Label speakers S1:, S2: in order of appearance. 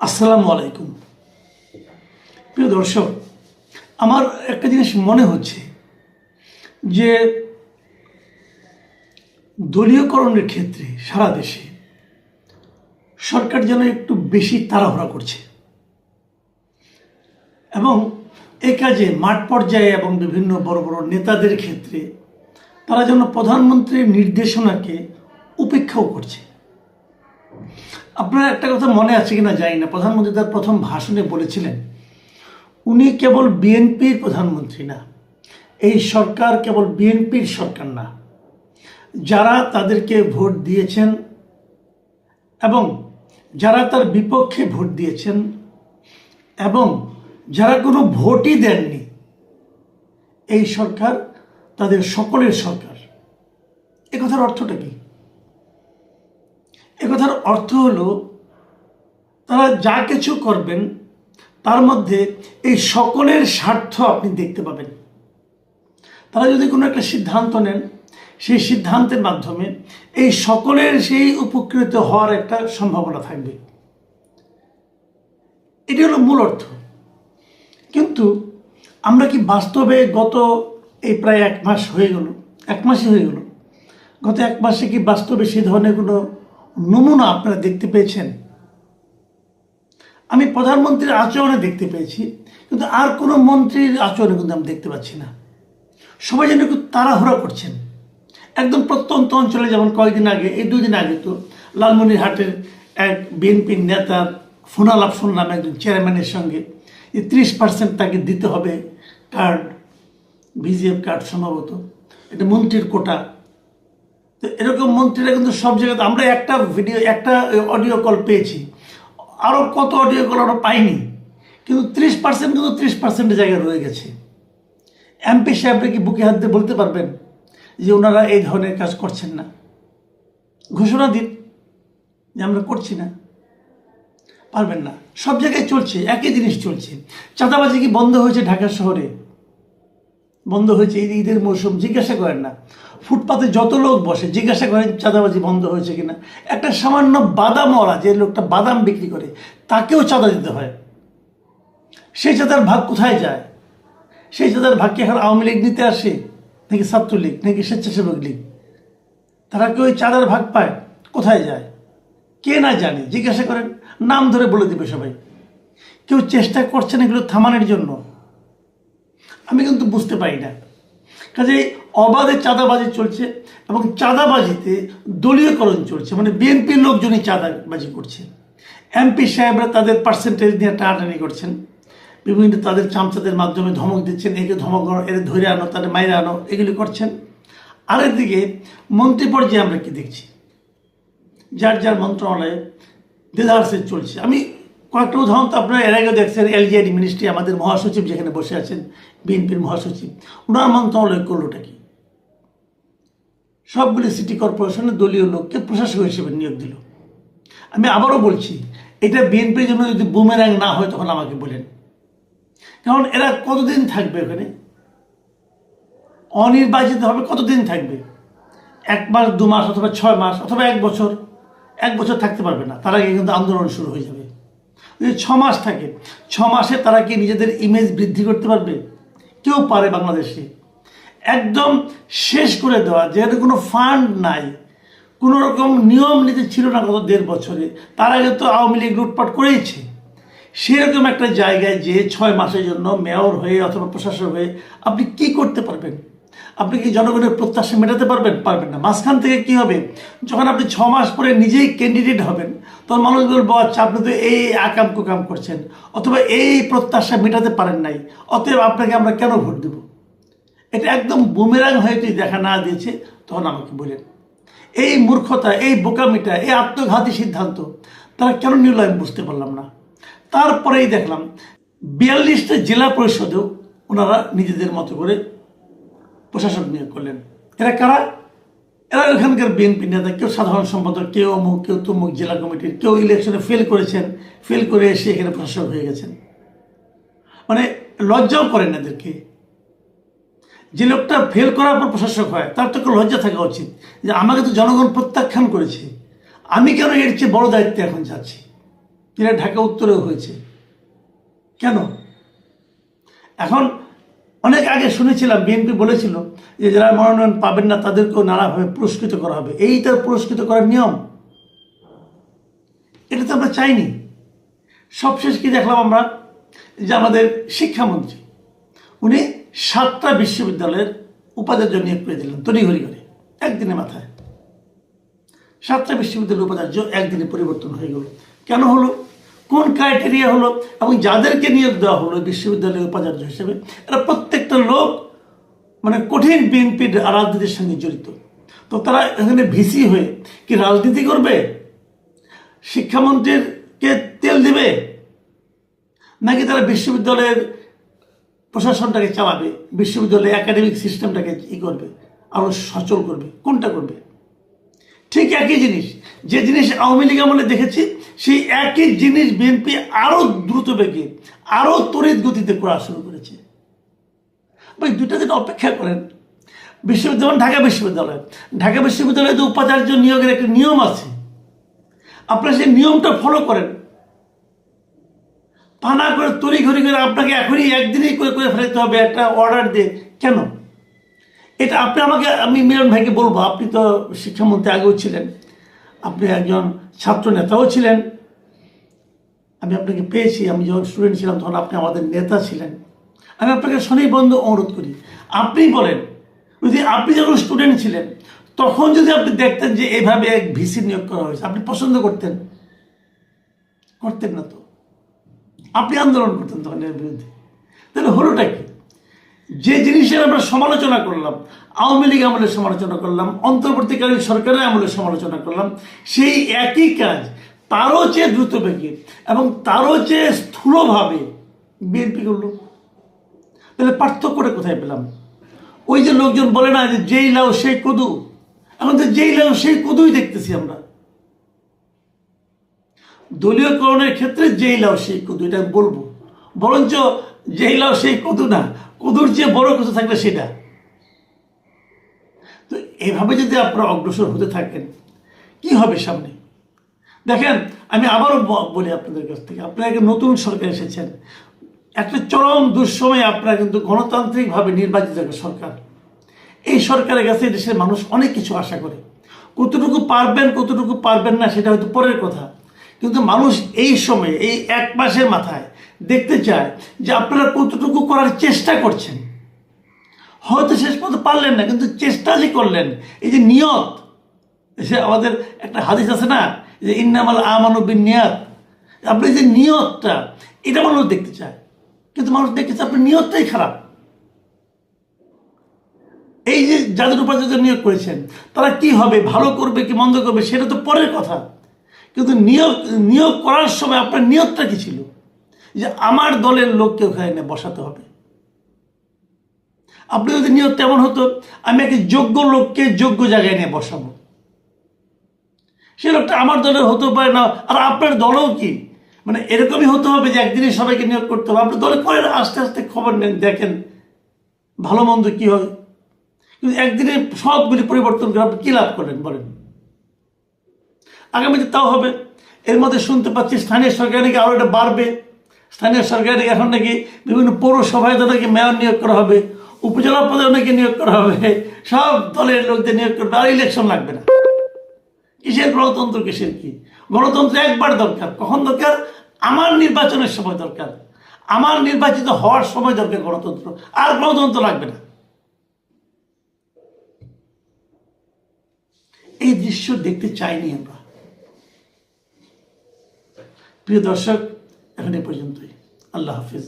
S1: আসসালামু আলাইকুম। প্রিয় দর্শক, আমার একটা জিনিস মনে হচ্ছে যে দলীয়করণের ক্ষেত্রে সারা দেশে সরকার যেন একটু বেশি তাড়াহুড়া করছে এবং এ কাজে মাঠ পর্যায়ে এবং বিভিন্ন বড় বড় নেতাদের ক্ষেত্রে তারা যেন প্রধানমন্ত্রীর নির্দেশনাকে উপেক্ষাও করছে। আপনার একটা কথা মনে আছে কিনা জানি না, প্রধানমন্ত্রী তার প্রথম ভাষণে বলেছিলেন উনি কেবল বিএনপির প্রধানমন্ত্রী না, এই সরকার কেবল বিএনপির সরকার না, যারা তাদেরকে ভোট দিয়েছেন এবং যারা তার বিপক্ষে ভোট দিয়েছেন এবং যারা কোনো ভোটই দেননি, এই সরকার তাদের সকলের সরকার। এ কথার অর্থটা কি? এ কথার অর্থ হলো তারা যা কিছু করবেন তার মধ্যে এই সকলের স্বার্থ আপনি দেখতে পাবেন। তারা যদি কোনো একটা সিদ্ধান্ত নেন, সেই সিদ্ধান্তের মাধ্যমে এই সকলের সেই উপকৃত হওয়ার একটা সম্ভাবনা থাকবে। এটি হলো মূল অর্থ। কিন্তু আমরা কি বাস্তবে গত এই প্রায় এক মাসই হয়ে গেল, গত এক মাসে কি বাস্তবে সেই ধরনের কোনো নমুনা আপনারা দেখতে পেয়েছেন? আমি প্রধানমন্ত্রীর আচরণে দেখতে পেয়েছি, কিন্তু আর কোনো মন্ত্রীর আচরণে কিন্তু আমি দেখতে পাচ্ছি না। সবাই যেন একটু তাড়াহুড়া করছেন। একদম প্রত্যন্ত অঞ্চলে, যেমন কয়েকদিন আগে, এই 2 দিন আগে তো লালমনিরহাটের এক বিএনপির নেতার ফোনালাপ শুনলাম একজন চেয়ারম্যানের সঙ্গে, যে 30% তাকে দিতে হবে কার্ড, ভিজিএফ কার্ড সম্ভবত, এটা মন্ত্রীর কোটা। তো এরকম মন্ত্রীরা কিন্তু সব জায়গাতে, আমরা একটা অডিও কল পেয়েছি, আরও কত অডিও কল আমরা পাইনি, কিন্তু 30% কিন্তু 30%-এর জায়গায় রয়ে গেছে। এমপি সাহেবরা কি বুকে হাত দিয়ে বলতে পারবেন যে ওনারা এই ধরনের কাজ করছেন না? ঘোষণা দিন যে আমরা করছি না। পারবেন না। সব জায়গায় চলছে, একই জিনিস চলছে। চাঁদাবাজি কি বন্ধ হয়েছে? ঢাকা শহরে বন্ধ হয়েছে। ঈদের মৌসুম, জিজ্ঞাসা করেন না ফুটপাতে যত লোক বসে, জিজ্ঞাসা করেন চাঁদাবাজি বন্ধ হয়েছে কিনা। একটা সামান্য বাদামওয়ালা, যে লোকটা বাদাম বিক্রি করে, তাকেও চাঁদা দিতে হয়। সেই চাঁদার ভাগ কোথায় যায়? সেই চাঁদার ভাগ কি এখন আওয়ামী লীগ নিতে আসে, নাকি ছাত্রলীগ, নাকি স্বেচ্ছাসেবক লীগ? তারা কি ওই চাঁদার ভাগ পায়? কোথায় যায়? কে না জানে? জিজ্ঞাসা করেন, নাম ধরে বলে দিবে সবাই। কেউ চেষ্টা করছেন এগুলো থামানোর জন্য? আমি কিন্তু বুঝতে পারি না। কাজে অবাধে চাঁদাবাজি চলছে এবং চাঁদাবাজিতে দলীয়করণ চলছে, মানে বিএনপির লোকজনই চাঁদাবাজি করছে। এমপি সাহেবরা তাদের পার্সেন্টেজ নিয়ে টানাটানি করছেন, বিভিন্ন তাদের চামচাদের মাধ্যমে ধমক দিচ্ছেন, একে ধমক এর ধরে আনো, তাদের মাইরে আনো, এগুলি করছেন। আরেকদিকে মন্ত্রী পর্যায়ে আমরা কি দেখছি? যার যার মন্ত্রণালয়ে দেদারসে চলছে। আমি কয়েকটা উদাহরণ তো আপনারা এর আগে দেখছেন। এলজিআইডি মিনিস্ট্রি, আমাদের মহাসচিব যেখানে বসে আছেন, বিএনপির মহাসচিব, ওনার মন্ত্রণালয় করলোটা কি? সবগুলি সিটি কর্পোরেশনের দলীয় লোককে প্রশাসক হিসেবে নিয়োগ দিল। আমি আবারও বলছি, এটা বিএনপির জন্য যদি বুমেরাং না হয় তখন আমাকে বলেন। কারণ এরা কতদিন থাকবে ওখানে? অনির্বাচিত হবে, কতদিন থাকবে? 1 মাস, 2 মাস, অথবা 6 মাস, অথবা 1 বছর। 1 বছর থাকতে পারবে না, তার আগে কিন্তু আন্দোলন শুরু হয়ে যাবে। যদি 6 মাস থাকে, 6 মাসে তারা কি নিজেদের ইমেজ বৃদ্ধি করতে পারবে? কেউ পারে বাংলাদেশে একদম শেষ করে দেওয়া, যেহেতু কোনো ফান্ড নাই, কোনো রকম নিয়ম নীতি ছিল না গত 1.5 বছরে। তার আগে তো আওয়ামী লীগ লুটপাট করেইছে। সেরকম একটা জায়গায় যে 6 মাসের জন্য মেয়র হয়ে অথবা প্রশাসক হয়ে আপনি কি করতে পারবেন? আপনি কি জনগণের প্রত্যাশা মেটাতে পারবেন? পারবেন না। মাঝখান থেকে কি হবে? যখন আপনি 6 মাস পরে নিজেই ক্যান্ডিডেট হবেন, তখন মানুষ বলবো, আচ্ছা আপনি তো এই আকাম কুকাম করছেন, অথবা এই প্রত্যাশা মেটাতে পারেন নাই, অতএব আপনাকে আমরা কেন ভোট দেব? এটা একদম বুমেরাং হয়ে যদি দেখা না দিয়েছে, তখন আমাকে বলেন। এই মূর্খতা, এই বোকামিটা, এই আত্মঘাতী সিদ্ধান্ত তারা কেন নিল আমি বুঝতে পারলাম না। তারপরেই দেখলাম 42টা জেলা পরিষদেও ওনারা নিজেদের মতো করে প্রশাসক নিয়োগ করলেন। এরা কারা? এরা ওখানকার বিএনপি নেতা, কেউ সাধারণ সম্পাদক, কেউ অমুক, কেউ তমুক জেলা কমিটির, কেউ ইলেকশনে ফেল করেছেন, ফেল করে এসে এখানে প্রশাসক হয়ে গেছেন। মানে লজ্জাও করেন এদেরকে। যে লোকটা ফেল করার পর প্রশাসক হয়, তার তো লজ্জা থাকা উচিত যে আমাকে তো জনগণ প্রত্যাখ্যান করেছে, আমি কেন এর চেয়ে বড় দায়িত্বে এখন যাচ্ছি? যেটা ঢাকা উত্তরেও হয়েছে। কেন? এখন অনেক আগে শুনেছিলাম বিএনপি বলেছিল যে যারা মনোনয়ন পাবেন না তাদেরকেও নানাভাবে পুরস্কৃত করা হবে, এই তার পুরস্কৃত করার নিয়ম। এটা তো আমরা চাইনি। সবশেষ কি দেখলাম আমরা, যে আমাদের শিক্ষামন্ত্রী উনি 7টা বিশ্ববিদ্যালয়ের উপাচার্য নিয়োগ করে দিলেন তড়িঘড়ি করে, একদিনের মাথায় 7টা বিশ্ববিদ্যালয়ের উপাচার্য একদিনে পরিবর্তন হয়ে গেল। কেন হলো? কোন ক্রাইটেরিয়া হলো? এবং যাদেরকে নিয়োগ দেওয়া হলো বিশ্ববিদ্যালয়ের উপাচার্য হিসেবে, এরা প্রত্যেকটা লোক মানে কঠিন বিএনপির রাজনীতির সঙ্গে জড়িত। তো তারা এখানে ভিসি হয়ে কি রাজনীতি করবে? শিক্ষামন্ত্রীকে তেল দিবে, নাকি তারা বিশ্ববিদ্যালয়ের প্রশাসনটাকে চালাবে, বিশ্ববিদ্যালয়ের একাডেমিক সিস্টেমটাকে করবে, আরো সচল করবে? কোনটা করবে? ঠিক একই জিনিস, যে জিনিস আওয়ামী লীগ আমলে দেখেছি, সেই একই জিনিস বিএনপি আরো দ্রুত বেগে, আরো তড়িৎ গতিতে করা শুরু করেছে। ভাই 2টা দিন অপেক্ষা করেন। বিশ্ববিদ্যালয়, ঢাকা বিশ্ববিদ্যালয়ে যে উপাচার্য নিয়োগের একটা নিয়ম আছে, আপনারা সেই নিয়মটা ফলো করেন। তা না করে তড়িঘড়ি করে আপনাকে এখনই একদিনেই করে ফেলতে হবে একটা অর্ডার দিয়ে। কেন? এটা আমি মিলন ভাইকে বলবো, আপনি তো শিক্ষামন্ত্রী আগেও ছিলেন, আপনি একজন ছাত্র নেতাও ছিলেন, আমি আপনাকে পেয়েছি, আমি যখন স্টুডেন্ট ছিলাম তখন আপনি আমাদের নেতা ছিলেন। আমি আপনাকে স্বনির্বন্ধ অনুরোধ করি, আপনি বলেন, যদি আপনি যখন স্টুডেন্ট ছিলেন তখন যদি আপনি দেখতেন যে এভাবে এক ভিসি নিয়োগ করা হয়েছে, আপনি পছন্দ করতেন? করতেন না তো, আপনি আন্দোলন করতেন তখন এর বিরুদ্ধে। তাহলে হলোটা কি? যে জিনিসের আমরা সমালোচনা করলাম, আওয়ামী লীগ আমলের সমালোচনা করলাম, অন্তর্বর্তীকালীন সরকারের আমলের সমালোচনা করলাম, সেই একই কাজ তারও চেয়ে দ্রুত বেগে এবং তারও চেয়ে স্থূলভাবে বিএনপি করলো। তাহলে পার্থক্যটা কোথায় পেলাম? ওই যে লোকজন বলে না যে যেই লাউ সেই কদু, এখন তো যেই লাউ সেই কদুই দেখতেছি আমরা। দলীয়করণের ক্ষেত্রে যেই লাউ সেই কদু, এটা বলবো, বরঞ্চ যেই লাউ সেই কদু না, কদুর চেয়ে বড় কিছু থাকলে সেটা। তো এভাবে যদি আপনারা অগ্রসর হতে থাকেন, কি হবে সামনে? দেখেন, আমি আবারও বলি আপনাদের কাছ থেকে, আপনারা একটা নতুন সরকার এসেছেন, একটা চরম দুঃসময়ে আপনারা কিন্তু গণতান্ত্রিকভাবে নির্বাচিত একটা সরকার। এই সরকারের কাছে দেশের মানুষ অনেক কিছু আশা করে। কতটুকু পারবেন না সেটা হয়তো পরের কথা, কিন্তু মানুষ এই সময়ে, এই 1 মাসের মাথায় দেখতে চায় যে আপনারা কতটুকু করার চেষ্টা করছেন। হয়তো শেষ পর্যন্ত পারলেন না, কিন্তু চেষ্টা যে করলেন, এই যে নিয়ত, সে আমাদের একটা হাদিস আছে না যে ইন্নামাল আমানু বিন্নিয়াত, আপনি যে নিয়তটা, এটা মানুষ দেখতে চায়, কিন্তু মানুষ দেখতেছে আপনার নিয়তটাই খারাপ। এই যে যাদের উপাচার্য নিয়োগ করেছেন তারা কি হবে, ভালো করবে কি মন্দ করবে সেটা তো পরের কথা, কিন্তু নিয়োগ করার সময় আপনার নিয়তটা কি ছিল? যে আমার দলের লোককে ওখানে বসাতে হবে। আপনি যদি নিয়ত তেমন হতো, আমি একটা যোগ্য লোককে যোগ্য জায়গায় নিয়ে বসাবো, সে লোকটা আমার দলের হতে পারে না, আর আপনার দলও কি মানে এরকমই হতে হবে যে একদিনে সবাইকে নিয়োগ করতে হবে? আপনার দলে করেন, আস্তে আস্তে খবর নেন, দেখেন ভালো মন্দ কি হয়। কিন্তু একদিনে সবগুলি পরিবর্তন করে আপনি কি লাভ করলেন বলেন? আগামীতে তাও হবে। এর মধ্যে শুনতে পাচ্ছি স্থানীয় সরকার নাকি আরো এটা বাড়বে, স্থানীয় সরকার এখন নাকি বিভিন্ন পৌরসভায় নাকি মেয়র নিয়োগ করা হবে, উপজেলা পদে নাকি নিয়োগ করা হবে, সব দলের লোকদের নিয়োগ করবে, আর ইলেকশন লাগবে না। কিসের গণতন্ত্র, কিসের কি গণতন্ত্র? একবার দরকার। কখন দরকার? আমার নির্বাচনের সময় দরকার, আমার নির্বাচিত হওয়ার সময় দরকার গণতন্ত্র, আর গণতন্ত্র লাগবে না। এই দৃশ্য দেখতে চাইনি আমরা। প্রিয় দর্শক, এখন এ পর্যন্তই। আল্লাহ হাফিজ।